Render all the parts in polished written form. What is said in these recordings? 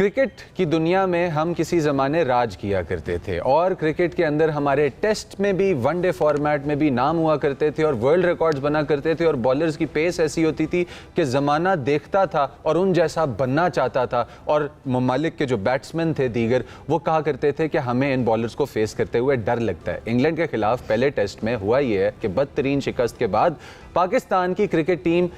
Cricket की दुनिया में हम किसी ज़माने राज किया करते थे और क्रिकेट के अंदर हमारे टेस्ट में भी, वनडे फॉर्मेट में भी नाम हुआ करते थे और वर्ल्ड रिकॉर्ड्स बना करते थे और बॉलर्स की पेस ऐसी होती थी कि ज़माना देखता था और उन जैसा बनना चाहता था। और ममालिक के जो बैट्समैन थे दीगर, वो कहा करते थे कि हमें इन बॉलर्स को फेस करते हुए डर लगता है। इंग्लैंड के खिलाफ पहले टेस्ट में हुआ ये है कि बदतरीन शिकस्त के बाद पाकिस्तान की क्रिकेट टीम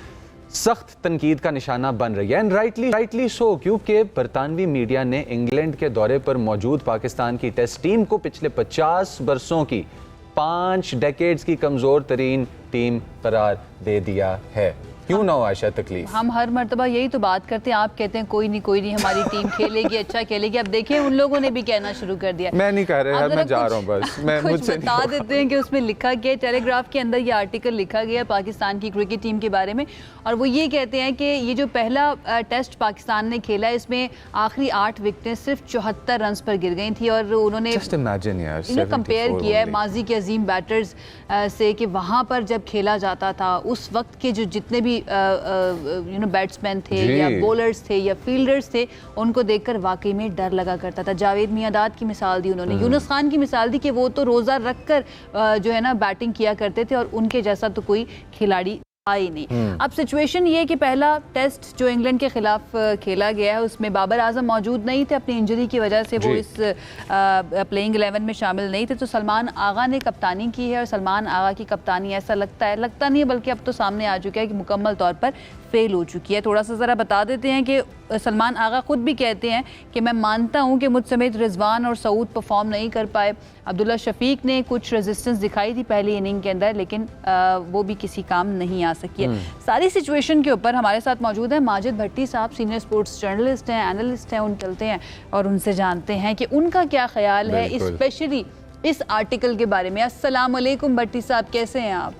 सख्त तनकीद का निशाना बन रही है। एंड राइटली सो, क्योंकि बरतानवी मीडिया ने इंग्लैंड के दौरे पर मौजूद पाकिस्तान की टेस्ट टीम को पिछले 50 बरसों की 5 डेकेड्स की कमज़ोर तरीन टीम करार दे दिया है। क्यों ना हो आयशा तकलीफ? हम हर मर्तबा यही तो बात करते हैं, आप कहते हैं कोई नहीं हमारी टीम खेलेगी, अच्छा खेलेगी। अब देखें उन लोगों ने भी कहना शुरू कर दिया। मैं नहीं कह रहा, मैं जा रहा हूँ बस। मैं मुझसे बता देते हैं कि उसमें लिखा गया, टेलीग्राफ के अंदर ये आर्टिकल लिखा गया पाकिस्तान की क्रिकेट टीम के बारे में, और वो ये कहते हैं कि ये जो पहला टेस्ट पाकिस्तान ने खेला, इसमें आखिरी 8 विकेटें सिर्फ 74 रन पर गिर गई थी। और उन्होंने कंपेयर किया है माजी के अजीम बैटर्स से कि वहाँ पर जब खेला जाता था उस वक्त के जो जितने भी बैट्समैन थे या बॉलर्स थे या फील्डर्स थे, उनको देखकर वाकई में डर लगा करता था। जावेद मियांदाद की मिसाल दी उन्होंने, यूनुस खान की मिसाल दी कि वो तो रोज़ा रखकर जो है ना बैटिंग किया करते थे और उनके जैसा तो कोई खिलाड़ी आई नहीं। अब सिचुएशन ये है कि पहला टेस्ट जो इंग्लैंड के खिलाफ खेला गया है उसमें बाबर आजम मौजूद नहीं थे, अपनी इंजरी की वजह से वो इस प्लेइंग 11 में शामिल नहीं थे। तो सलमान आगा ने कप्तानी की है और सलमान आगा की कप्तानी ऐसा लगता नहीं है, बल्कि अब तो सामने आ चुका है कि मुकम्मल तौर पर फेल हो चुकी है। थोड़ा सा ज़रा बता देते हैं कि सलमान आगा खुद भी कहते हैं कि मैं मानता हूं कि मुझ समेत रिजवान और सऊद परफॉर्म नहीं कर पाए। अब्दुल्ला शफीक ने कुछ रेजिस्टेंस दिखाई थी पहली इनिंग के अंदर, लेकिन वो भी किसी काम नहीं आ सकी है। सारी सिचुएशन के ऊपर हमारे साथ मौजूद है माजिद भट्टी साहब, सीनियर स्पोर्ट्स जर्नलिस्ट हैं, एनालिस्ट हैं। उन चलते हैं और उनसे जानते हैं कि उनका क्या ख्याल है स्पेशली इस आर्टिकल के बारे में। अस्सलाम वालेकुम भट्टी साहब, कैसे हैं आप?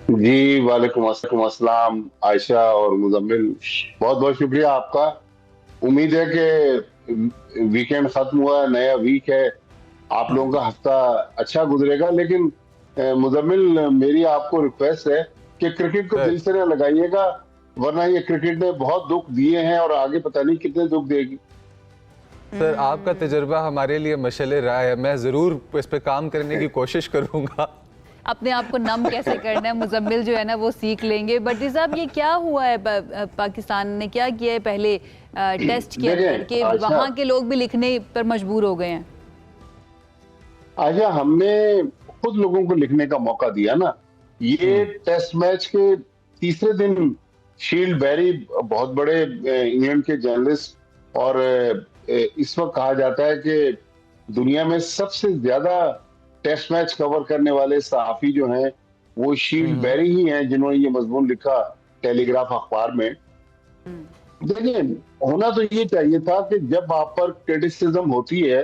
जी वालेकुम अस्सलाम आयशा और मुजम्मिल, बहुत बहुत शुक्रिया आपका। उम्मीद है कि वीकेंड खत्म हुआ, नया वीक है, आप लोगों का हफ्ता अच्छा गुजरेगा। लेकिन मुजम्मिल, मेरी आपको रिक्वेस्ट है कि क्रिकेट को दिल से न लगाइएगा, वरना ये क्रिकेट ने बहुत दुख दिए हैं और आगे पता नहीं कितने दुख देगी। सर, आपका तजुर्बा हमारे लिए मशअले राह है, मैं ज़रूर इस पे काम करने की कोशिश करूँगा। अपने आप को नम कैसे करना है मुजम्मिल जो है ना वो सीख लेंगे। भट्टी साहब, ये क्या हुआ है, पाकिस्तान ने क्या किया है पहले टेस्ट के अंदर कि वहाँ के लोग भी लिखने पर मजबूर हो गए हैं? अच्छा, हमने खुद लोगों को लिखने का मौका दिया ना। ये टेस्ट मैच के तीसरे दिन शील्ड बैरी, बहुत बड़े इंग्लैंड के जर्नलिस्ट और इस वक्त कहा जाता है कि दुनिया में सबसे ज्यादा टेस्ट मैच कवर करने वाले सहाफी जो हैं वो शील्ड बैरी ही हैं, जिन्होंने ये मजमून लिखा टेलीग्राफ अखबार में। देखिए, होना तो ये चाहिए था कि जब आप पर क्रिटिसिज्म होती है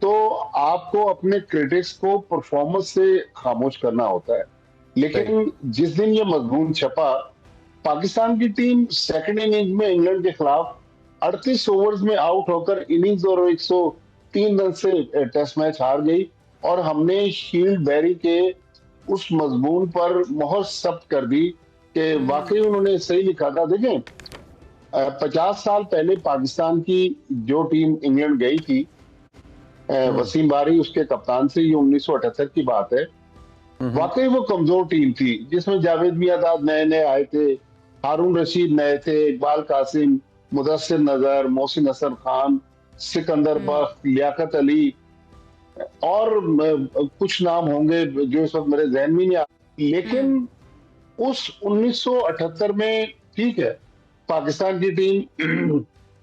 तो आपको अपने क्रिटिक्स को परफॉर्मेंस से खामोश करना होता है। लेकिन जिस दिन ये मजमून छपा, पाकिस्तान की टीम सेकंड इनिंग में इंग्लैंड के खिलाफ 38 ओवर्स में आउट होकर इनिंग्स और 103 रन से टेस्ट मैच हार गई और हमने शील्ड बैरी के उस मजमून पर मोहर सब्त कर दी कि वाकई उन्होंने सही लिखा था। देखें, 50 साल पहले पाकिस्तान की जो टीम इंग्लैंड गई थी, वसीम बारी उसके कप्तान से, ये 1978 की बात है। वाकई वो कमजोर टीम थी जिसमें जावेद मियांदाद नए नए आए थे, हारून रशीद नए थे, इकबाल कासिम, मुदस्सिर नजर, मोहसिन हसन खान, सिकंदर बख्त, लियाकत अली और कुछ नाम होंगे जो इस वक्त मेरे जहन में नहीं आ। लेकिन उस 1978 में ठीक है, पाकिस्तान की टीम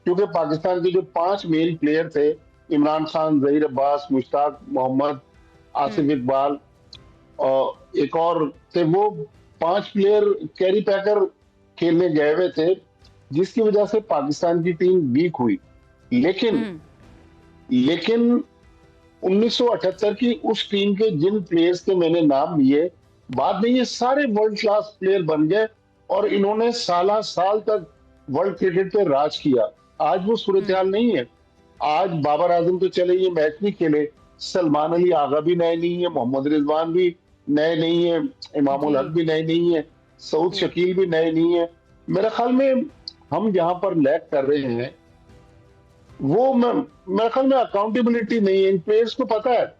क्योंकि पाकिस्तान के जो 5 मेन प्लेयर थे, इमरान खान, जहीर अब्बास, मुश्ताक मोहम्मद, आसिफ इकबाल और एक और थे, वो 5 प्लेयर कैरी पैकर खेलने गए हुए थे, जिसकी वजह से पाकिस्तान की टीम वीक हुई। लेकिन 1978 की उस टीम के जिन प्लेयर्स के मैंने नाम लिए, बाद में ये सारे वर्ल्ड क्लास प्लेयर बन गए और इन्होंने साल तक वर्ल्ड क्रिकेट पे राज किया। आज वो सूरत हाल नहीं है। आज बाबर आजम तो चले ये मैच नहीं खेले, सलमान अली आगा भी नए नहीं है, मोहम्मद रिजवान भी नए नहीं है, इमामुल हक भी नए नहीं है, सऊद शकील भी नए नहीं है। मेरे ख्याल में हम जहां पर लैग कर रहे हैं वो मेरे ख्याल में अकाउंटेबिलिटी नहीं है, इन प्लेयर्स को पता है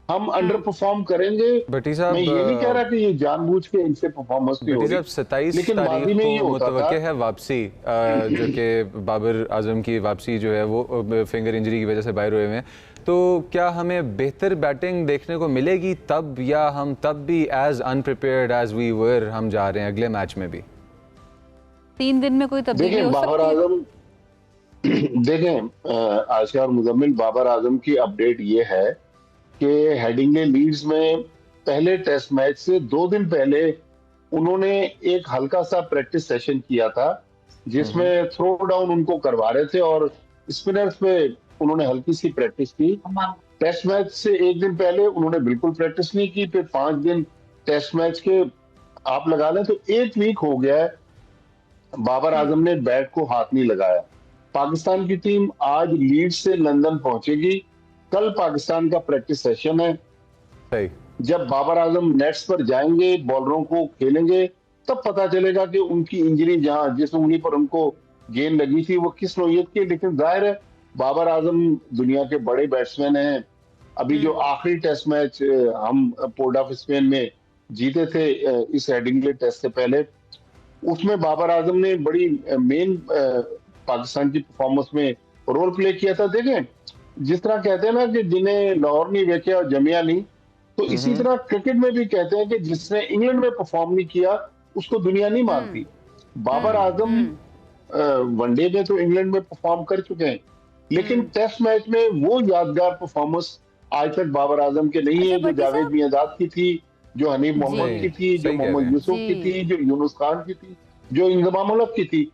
हम अंडर परफॉर्म करेंगे। भट्टी मैं ये नहीं कह साहब, रहा कि ये जानबूझ के इनसे परफॉर्मेंस नहीं हो भट्टी रही, साहब 27 लेकिन तारीख माजी में ये को होता था। मुतवक्के है वापसी, जो कि बाबर आजम की वापसी जो है वो फिंगर इंजरी की वजह से बाहर हुए हैं। तो क्या हमें बेहतर बैटिंग देखने को मिलेगी तब, या हम तब भी as unprepared as we were हम जा रहे हैं अगले मैच में भी? 3 दिन में कोई तब्दीली देखें हो बाबर सकती है? आजम, देखें आशिया और मुजम्मिल, बाबर आजम की अपडेट ये है कि हेडिंग्ले लीड्स में पहले टेस्ट मैच से 2 दिन पहले उन्होंने एक हल्का सा प्रैक्टिस सेशन किया था, जिसमें थ्रो डाउन उनको करवा रहे थे और स्पिनर्स पे उन्होंने हल्की सी प्रैक्टिस की। टेस्ट मैच से 1 दिन पहले उन्होंने बिल्कुल प्रैक्टिस नहीं की, फिर 5 दिन टेस्ट मैच के आप लगा लें तो 1 वीक हो गया है बाबर आजम ने बैट को हाथ नहीं लगाया। पाकिस्तान की टीम आज लीड्स से लंदन पहुंचेगी, कल पाकिस्तान का प्रैक्टिस सेशन है। सही। जब बाबर आजम नेट्स पर जाएंगे, बॉलरों को खेलेंगे, तब पता चलेगा कि उनकी इंजरी जहां जिस उंगली पर उनको गेंद लगी थी वो किस नौयत की। लेकिन जाहिर है बाबर आजम दुनिया के बड़े बैट्समैन हैं। अभी जो आखिरी टेस्ट मैच हम पोर्ट ऑफ स्पेन में जीते थे इस हेडिंग्ले टेस्ट से पहले, उसमें बाबर आजम ने बड़ी मेन पाकिस्तान की परफॉर्मेंस में रोल प्ले किया था। देखें, जिस तरह कहते हैं ना कि जिन्हें लाहौर नहीं देखे और जमिया नहीं, तो इसी तरह क्रिकेट में भी कहते हैं कि जिसने इंग्लैंड में परफॉर्म नहीं किया उसको दुनिया नहीं मानती। बाबर आजम वनडे में तो इंग्लैंड में परफॉर्म कर चुके हैं, लेकिन टेस्ट मैच में वो यादगार परफॉर्मेंस आज तक बाबर आजम के नहीं है, जो जावेद मियांदाद की थी, जो हनीफ मोहम्मद की थी, जो मोहम्मद यूसुफ की थी, जो यूनुस खान की थी, जो इंजमाम उल हक की थी।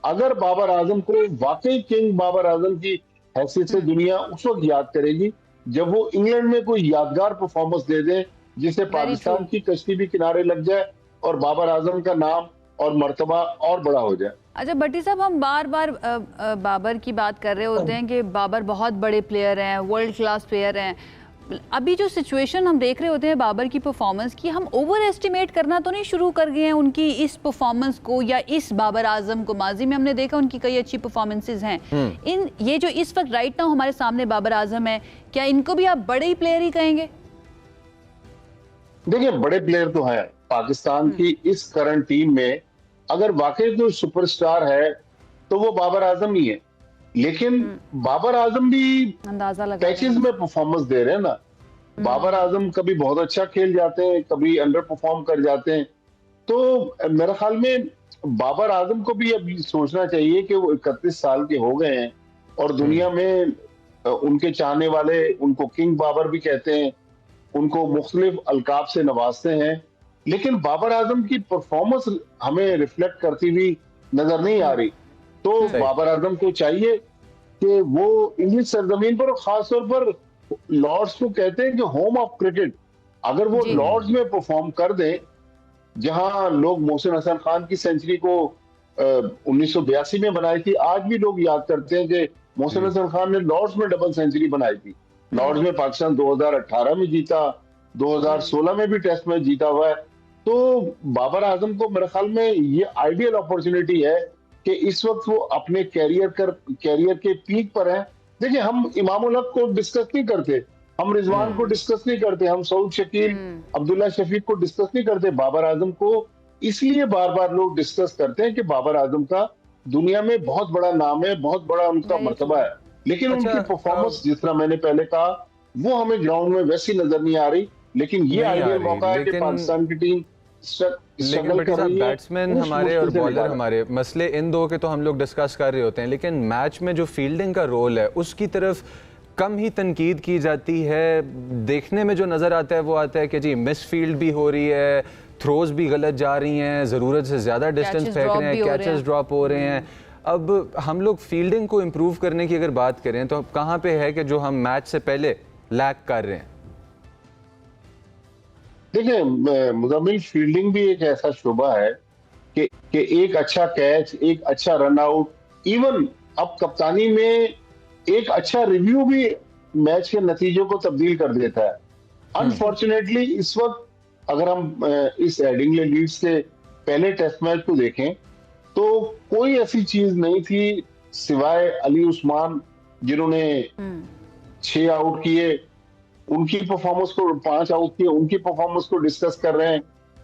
अगर बाबर आजम को वाकई किंग बाबर आजम की हैसियत से दुनिया उस वक्त याद करेगी जब वो इंग्लैंड में कोई यादगार परफॉर्मेंस दे दे, जिससे पाकिस्तान की कश्ती भी किनारे लग जाए और बाबर आजम का नाम और मर्तबा और बड़ा हो जाए। अच्छा भट्टी साहब, हम बार बार बाबर की बात कर रहे होते हैं कि बाबर बहुत बड़े प्लेयर हैं, वर्ल्ड क्लास प्लेयर हैं। अभी जो सिचुएशन हम देख रहे होते हैं बाबर की परफॉर्मेंस की, हम ओवर एस्टिमेट करना तो नहीं शुरू कर गए हैं उनकी इस परफॉर्मेंस को या इस बाबर आजम को? माजी में हमने देखा उनकी कई अच्छी परफॉर्मेंसेज हैं। ये जो इस वक्त राइट नाउ हमारे सामने बाबर आजम है, क्या इनको भी आप बड़े ही प्लेयर ही कहेंगे? देखिए, बड़े प्लेयर तो हैं पाकिस्तान की इस करंट टीम में। अगर वाकई कोई सुपरस्टार है तो वो बाबर आजम ही है, लेकिन बाबर आजम भी अंदाजा लगा पैचेस में परफॉर्मेंस दे रहे हैं ना। बाबर आजम कभी बहुत अच्छा खेल जाते हैं, कभी अंडर परफॉर्म कर जाते हैं। तो मेरे ख्याल में बाबर आजम को भी अब सोचना चाहिए कि वो 31 साल के हो गए हैं और दुनिया में उनके चाहने वाले उनको किंग बाबर भी कहते हैं, उनको मुख्तलिफ अलकाब से नवाजते हैं, लेकिन बाबर आजम की परफॉर्मेंस हमें रिफ्लेक्ट करती हुई नजर नहीं आ रही। तो बाबर आजम को चाहिए कि वो इंग्लिश सरजमीन पर, खासतौर पर लॉर्ड्स को कहते हैं कि होम ऑफ क्रिकेट, अगर वो लॉर्ड्स में परफॉर्म कर दें, जहां लोग मोहसिन हसन खान की सेंचुरी को 1982 में बनाई थी, आज भी लोग याद करते हैं कि मोहसिन हसन खान ने लॉर्ड्स में डबल सेंचुरी बनाई थी। लॉर्ड्स में पाकिस्तान 2018 में जीता, 2016 में भी टेस्ट मैच जीता हुआ है। तो बाबर आजम को मेरे ख्याल में ये आइडियल अपॉर्चुनिटी है कि इस वक्त वो अपने कैरियर के पीक पर हैं। देखिए, हम इमाम उल हक को डिस्कस नहीं करते, हम रिजवान को डिस्कस नहीं करते, हम सऊद शकील, अब्दुल्ला शफीक को डिस्कस नहीं करते। बाबर आजम को इसलिए बार बार लोग डिस्कस करते हैं कि बाबर आजम का दुनिया में बहुत बड़ा नाम है, बहुत बड़ा उनका मर्तबा है, लेकिन उनकी परफॉर्मेंस जिस तरह मैंने पहले कहा वो हमें ग्राउंड में वैसी नजर नहीं आ रही। लेकिन ये आइडियल मौका है कि पाकिस्तान की टीम बैट्समैन हमारे और बॉलर हमारे, मसले इन दो के तो हम लोग डिस्कस कर रहे होते हैं, लेकिन मैच में जो फील्डिंग का रोल है उसकी तरफ कम ही तनकीद की जाती है। देखने में जो नज़र आता है वो आता है कि जी मिस फील्ड भी हो रही है, थ्रोज भी गलत जा रही हैं, ज़रूरत से ज़्यादा डिस्टेंस फेंक रहे हैं, कैचेस ड्रॉप हो रहे हैं। अब हम लोग फील्डिंग को इम्प्रूव करने की अगर बात करें तो कहाँ पे है कि जो हम मैच से पहले लैक कर रहे हैं? देखिए, मुजम्मिल, फील्डिंग भी एक ऐसा शुबा है कि एक अच्छा कैच, एक अच्छा रन आउट, इवन अब कप्तानी में एक अच्छा रिव्यू भी मैच के नतीजों को तब्दील कर देता है। अनफॉर्चुनेटली इस वक्त अगर हम इस हेडिंग्ले लीड्स से पहले टेस्ट मैच को देखें तो कोई ऐसी चीज नहीं थी सिवाय अली उस्मान जिन्होंने 6 आउट किए, उनकी परफॉर्मेंस को 5 आउट किए, उनकी परफॉर्मेंस को डिस्कस कर रहे हैं।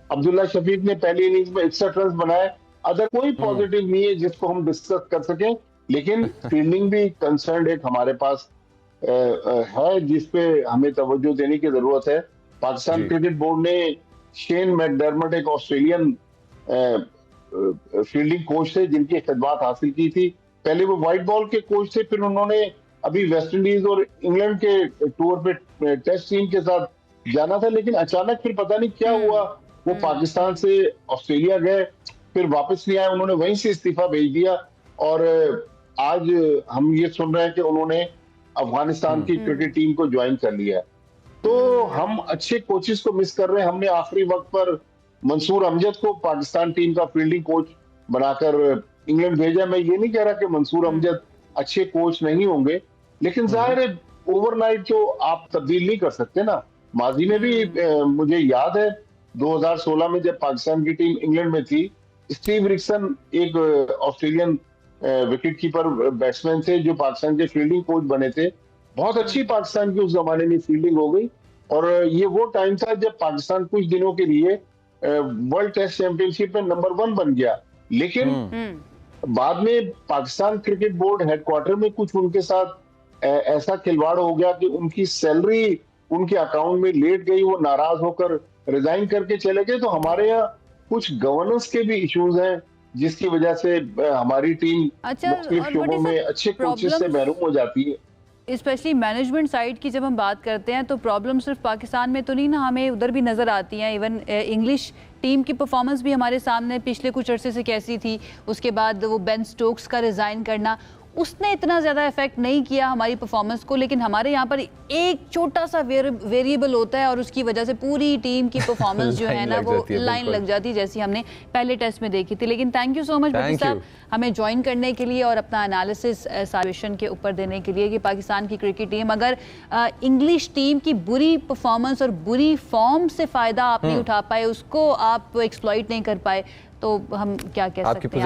अब्दुल्ला शफीक ने पहली इनिंग्स में 61 रन बनाए। अदर कोई पॉजिटिव नहीं है जिसको हम डिस्कस कर सकें, लेकिन फील्डिंग भी कंसर्न एक हमारे पास है जिसपे हमें तवज्जो देने की जरूरत है। पाकिस्तान क्रिकेट बोर्ड ने शेन मैकडर्मट एक ऑस्ट्रेलियन फील्डिंग कोच थे जिनकी खिदमत हासिल की थी। पहले वो व्हाइट बॉल के कोच थे, फिर उन्होंने अभी वेस्ट इंडीज और इंग्लैंड के टूर पे टेस्ट टीम के साथ जाना था, लेकिन अचानक फिर पता नहीं क्या हुआ, वो पाकिस्तान से ऑस्ट्रेलिया गए, फिर वापस नहीं आए, उन्होंने वहीं से इस्तीफा भेज दिया। और आज हम ये सुन रहे हैं कि उन्होंने अफगानिस्तान की क्रिकेट टीम को ज्वाइन कर लिया है। तो हम अच्छे कोचेस को मिस कर रहे हैं। हमने आखिरी वक्त पर मंसूर अमजद को पाकिस्तान टीम का फील्डिंग कोच बनाकर इंग्लैंड भेजा। मैं ये नहीं कह रहा कि मंसूर अमजद अच्छे कोच नहीं होंगे, लेकिन जाहिर है ओवरनाइट तो आप तब्दील नहीं कर सकते ना। माजी में भी मुझे याद है 2016 में जब पाकिस्तान की टीम इंग्लैंड में थी, स्टीव रिक्सन एक ऑस्ट्रेलियन विकेट कीपर बैट्समैन थे जो पाकिस्तान के फील्डिंग कोच बने थे। बहुत अच्छी पाकिस्तान की उस जमाने में फील्डिंग हो गई, और ये वो टाइम था जब पाकिस्तान कुछ दिनों के लिए वर्ल्ड टेस्ट चैंपियनशिप में नंबर 1 बन गया। लेकिन बाद में पाकिस्तान क्रिकेट बोर्ड हेडक्वार्टर में कुछ उनके साथ ऐसा खिलवाड़ हो गया कि उनकी सैलरी उनके अकाउंट में लेट गई, वो नाराज होकर रिजाइन करके चले गए। तो हमारे यहाँ कुछ गवर्नेंस के भी इश्यूज हैं जिसकी वजह से हमारी टीम मुख्तलिफ शोबों में अच्छे कोचेस से महरूम हो जाती है। स्पेशली मैनेजमेंट साइड की जब हम बात करते हैं तो प्रॉब्लम सिर्फ पाकिस्तान में तो नहीं ना, हमें उधर भी नज़र आती हैं। इवन इंग्लिश टीम की परफॉर्मेंस भी हमारे सामने पिछले कुछ अरसे से कैसी थी। उसके बाद वो बेन स्टोक्स का रिज़ाइन करना, उसने इतना ज़्यादा इफेक्ट नहीं किया हमारी परफॉर्मेंस को, लेकिन हमारे यहाँ पर एक छोटा सा वेरिएबल होता है और उसकी वजह से पूरी टीम की परफॉर्मेंस जो है ना वो लाइन लग जाती है, जैसी हमने पहले टेस्ट में देखी थी। लेकिन थैंक यू सो मच भट्टी साहब हमें ज्वाइन करने के लिए और अपना एनालिसिस सिचुएशन के ऊपर देने के लिए कि पाकिस्तान की क्रिकेट टीम अगर इंग्लिश टीम की बुरी परफॉर्मेंस और बुरी फॉर्म से फ़ायदा आप नहीं उठा पाए, उसको आप एक्सप्लॉइट नहीं कर पाए, तो हम क्या कह सकते हैं।